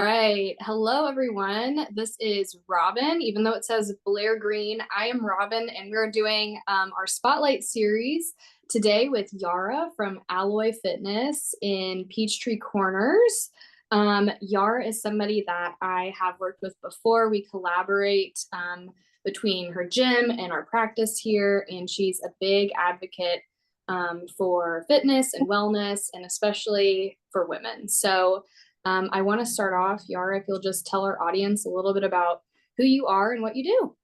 All right. Hello, everyone. This is Robin. Even though it says Blair Green, I am Robin, and we're doing our Spotlight series today with Yara from Alloy Fitness in Peachtree Corners. Yara is somebody that I have worked with before. We collaborate between her gym and our practice here, and she's a big advocate for fitness and wellness, and especially for women. So I want to start off, Yara, if you'll just tell our audience a little bit about who you are and what you do.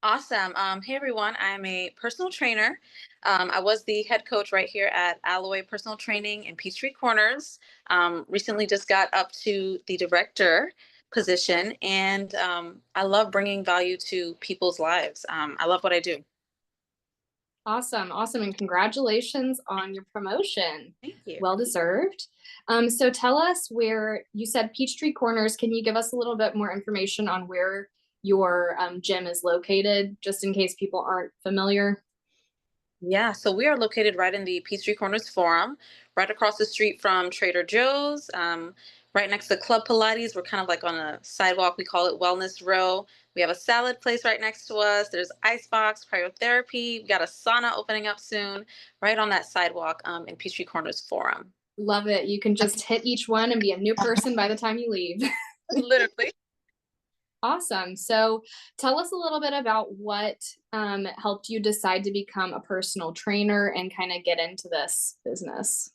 Awesome. Hey everyone, I'm a personal trainer. I was the head coach right here at Alloy Personal Training in Peachtree Corners. Recently just got up to the director position, and I love bringing value to people's lives. I love what I do. Awesome, awesome, and congratulations on your promotion. Thank you. Well deserved. So tell us where you said Peachtree Corners. Can you give us a little bit more information on where your gym is located, just in case people aren't familiar? Yeah, so we are located right in the Peachtree Corners Forum, right across the street from Trader Joe's, right next to Club Pilates. We're kind of like on a sidewalk. We call it Wellness Row. We have a salad place right next to us. There's Icebox, cryotherapy. We got a sauna opening up soon, right on that sidewalk in Peachtree Corners Forum. Love it. You can just hit each one and be a new person by the time you leave. Literally. Awesome. So tell us a little bit about what helped you decide to become a personal trainer and kind of get into this business.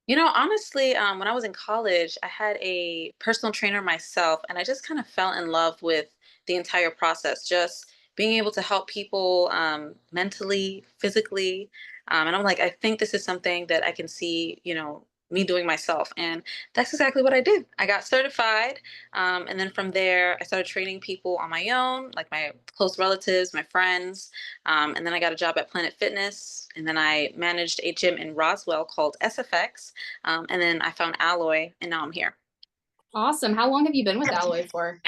Honestly, when I was in college, I had a personal trainer myself, and I just kind of fell in love with the entire process, just being able to help people mentally, physically. And I'm like, I think this is something that I can see, me doing myself. And that's exactly what I did. I got certified. And then from there, I started training people on my own, like my close relatives, my friends. And then I got a job at Planet Fitness. And then I managed a gym in Roswell called SFX. And then I found Alloy, and now I'm here. Awesome. How long have you been with Alloy for?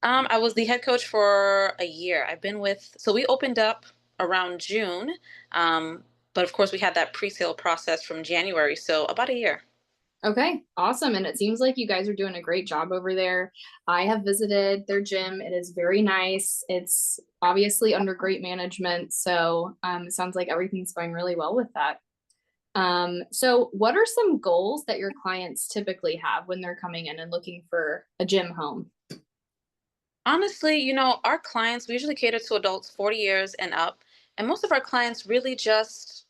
I was the head coach for a year. So we opened up around June. But of course, we had that pre-sale process from January. So about a year. Okay, awesome. And it seems like you guys are doing a great job over there. I have visited their gym. It is very nice. It's obviously under great management. So it sounds like everything's going really well with that. So what are some goals that your clients typically have when they're coming in and looking for a gym home? Honestly, our clients, we usually cater to adults 40 years and up. And most of our clients really just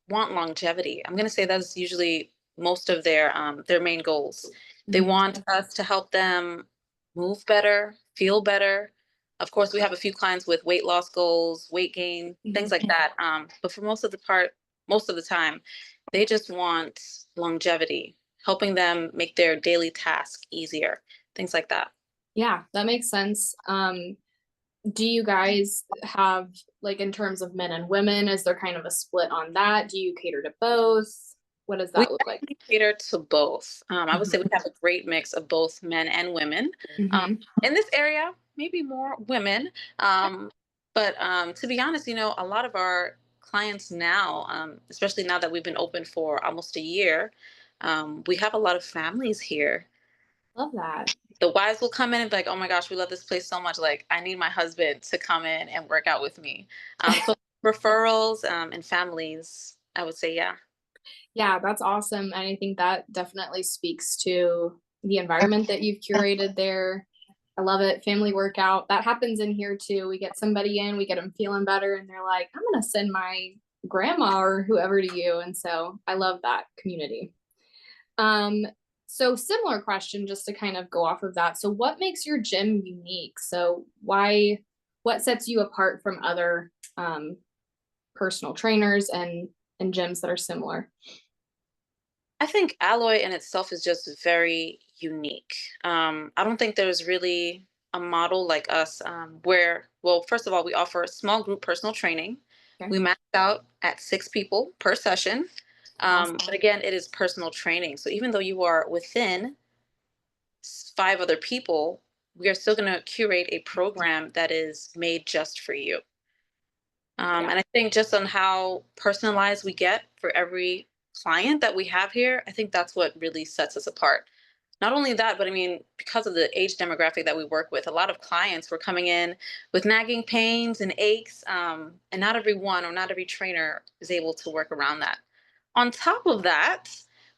want longevity. I'm going to say that's usually most of their main goals. They Mhm. want us to help them move better, feel better. Of course, we have a few clients with weight loss goals, weight gain, things Mhm. like that. But for most of the time, they just want longevity, helping them make their daily task easier, things like that. Yeah, that makes sense. Do you guys have, like, in terms of men and women, is there kind of a split on that? Do you cater to both? What does We that look like? actually cater to both. I would say we Mhm. have a great mix of both men and women. Um, Mhm. in this area, maybe more women. Um, but to be honest, a lot of our clients now, especially now that we've been open for almost a year, we have a lot of families here. Love that. The wives will come in and be like, "Oh my gosh, we love this place so much. Like, I need my husband to come in and work out with me." So referrals and families, I would say, yeah. Yeah, that's awesome. And I think that definitely speaks to the environment that you've curated there. I love it. Family workout. That happens in here too. We get somebody in, we get them feeling better, and they're like, I'm going to send my grandma or whoever to you. And so I love that community. Um, so similar question, just to kind of go off of that. So what makes your gym unique? So what sets you apart from other personal trainers and gyms that are similar? I think alloy in itself is just very unique. I don't think there's really a model like us where, well, first of all, we offer small group personal training. Okay. We max out at 6 people per session. Awesome. But again, it is personal training. So even though you are within 5 other people, we are still going to curate a program that is made just for you. Yeah. And I think just on how personalized we get for every client that we have here, I think that's what really sets us apart. not only that, but I mean, because of the age demographic that we work with, a lot of clients were coming in with nagging pains and aches, and not everyone or not every trainer is able to work around that. On top of that,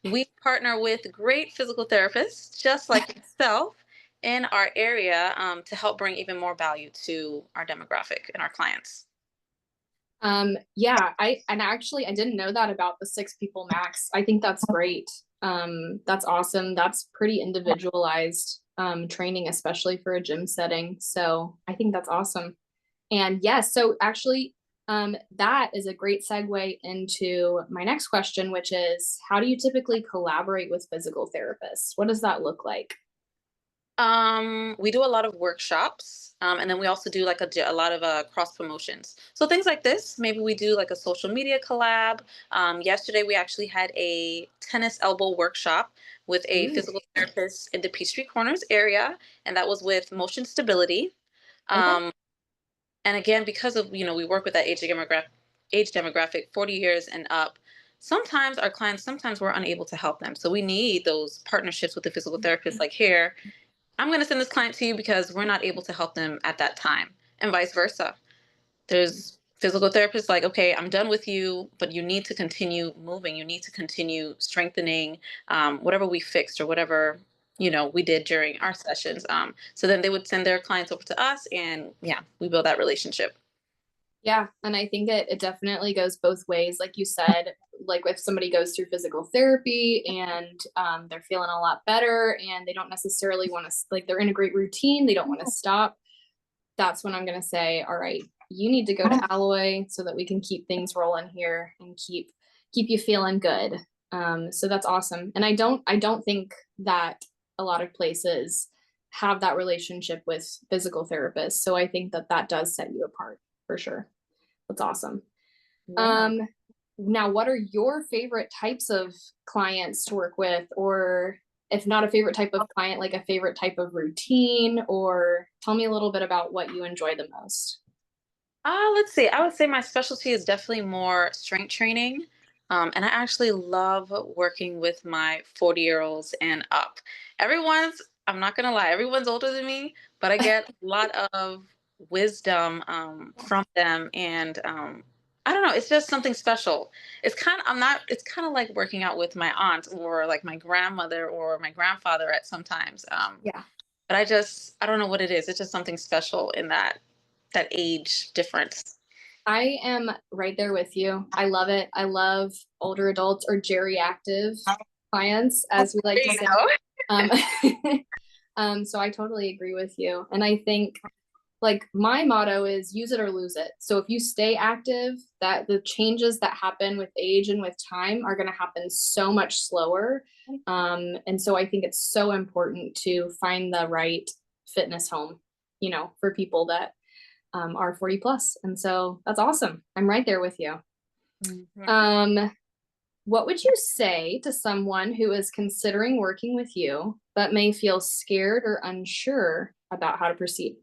we partner with great physical therapists, just like yourself, in our area to help bring even more value to our demographic and our clients. Yeah, and actually I didn't know that about the 6 people max. I think that's great. That's awesome. That's pretty individualized training, especially for a gym setting. So I think that's awesome. And yes, so actually, that is a great segue into my next question, which is how do you typically collaborate with physical therapists? What does that look like? We do a lot of workshops, and then we also do like a lot of cross promotions. So things like this, maybe we do like a social media collab. Yesterday, we actually had a tennis elbow workshop with a Ooh, physical therapist in the Peachtree Corners area, and that was with motion stability. okay. Um, and again, because of we work with that age demographic, 40 years and up. Sometimes our clients, sometimes we're unable to help them, so we need those partnerships with the physical therapist. Like here, I'm going to send this client to you because we're not able to help them at that time, and vice versa. There's physical therapists like, okay, I'm done with you, but you need to continue moving. You need to continue strengthening whatever we fixed or whatever we did during our sessions. So then they would send their clients over to us, and yeah, we build that relationship. Yeah, and I think it definitely goes both ways. Like you said, like if somebody goes through physical therapy and they're feeling a lot better and they don't necessarily want to, like they're in a great routine, they don't want to stop. That's when I'm going to say, all right, you need to go to Alloy so that we can keep things rolling here and keep you feeling good. So that's awesome. And I don't think that a lot of places have that relationship with physical therapists. So I think that that does set you apart for sure. That's awesome. Yeah. Um, Now, what are your favorite types of clients to work with, or if not a favorite type of client, like a favorite type of routine, or tell me a little bit about what you enjoy the most. Let's see. I would say my specialty is definitely more strength training. And I actually love working with my 40-year-olds and up. I'm not going to lie, everyone's older than me, but I get a lot of wisdom from them. And I don't know, it's just something special. It's kind of like working out with my aunt or like my grandmother or my grandfather at sometimes. Yeah. But I don't know what it is. It's just something special in that age difference. I am right there with you. I love it. I love older adults or geriactive clients, as we like There to you say. go. Um, so I totally agree with you. And I think like my motto is use it or lose it. So if you stay active, that the changes that happen with age and with time are going to happen so much slower. And so I think it's so important to find the right fitness home, for people that are 40 plus. And so that's awesome. I'm right there with you. Mhm. Um, what would you say to someone who is considering working with you, but may feel scared or unsure about how to proceed?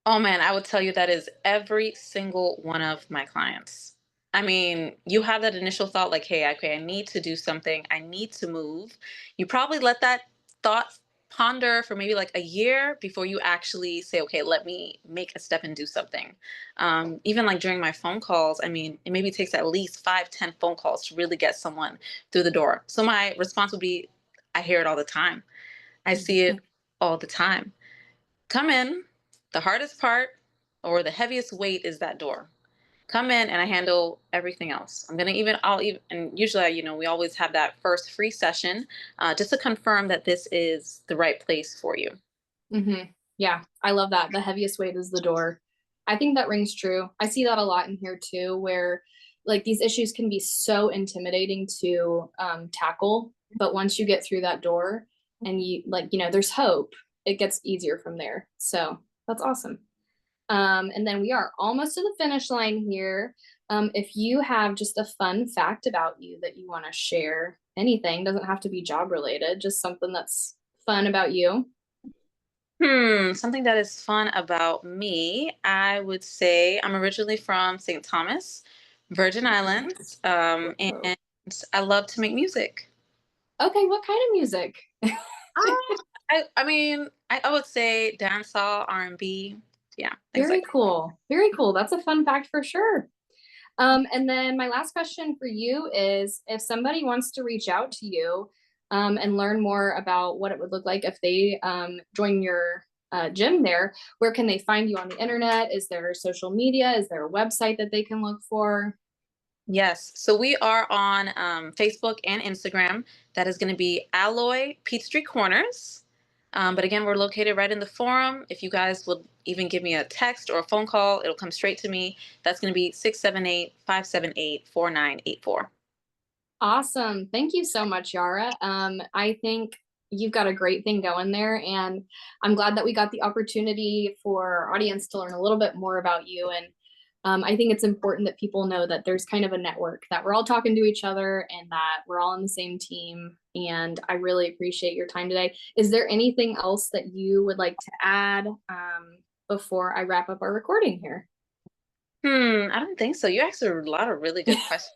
Oh man, I would tell you that is every single one of my clients. I mean, you have that initial thought like, hey, okay, I need to do something. I need to move. You probably let that thought ponder for maybe like a year before you actually say, okay, let me make a step and do something. Even like during my phone calls, I mean, it maybe takes at least 5, 10 phone calls to really get someone through the door. So my response would be, I hear it all the time. I see it all the time. Come in. The hardest part or the heaviest weight is that door. Come in and I handle everything else. I'll even, and usually, we always have that first free session just to confirm that this is the right place for you. Mm-hmm. Yeah, I love that. The heaviest weight is the door. I think that rings true. I see that a lot in here too, where like these issues can be so intimidating to tackle, but once you get through that door and there's hope, it gets easier from there. So that's awesome. And then we are almost to the finish line here. If you have just a fun fact about you that you want to share, anything doesn't have to be job related, just something that's fun about you. Something that is fun about me, I would say I'm originally from St. Thomas, Virgin Islands, Whoa. and I love to make music. Okay, what kind of music? I mean, I would say dancehall, R&B, yeah, things Very like that. cool. Very cool. That's a fun fact for sure. And then my last question for you is if somebody wants to reach out to you and learn more about what it would look like if they join your gym there, where can they find you on the internet? Is there social media? Is there a website that they can look for? Yes. So we are on Facebook and Instagram. That is going to be Alloy Peachtree Corners. But again, we're located right in the forum. If you guys would even give me a text or a phone call, it'll come straight to me. That's going to be 678-578-4984. Awesome. Thank you so much, Yara. I think you've got a great thing going there, and I'm glad that we got the opportunity for our audience to learn a little bit more about you. And I think it's important that people know that there's kind of a network, that we're all talking to each other and that we're all on the same team. And I really appreciate your time today. Is there anything else that you would like to add before I wrap up our recording here? I don't think so. You asked a lot of really good questions.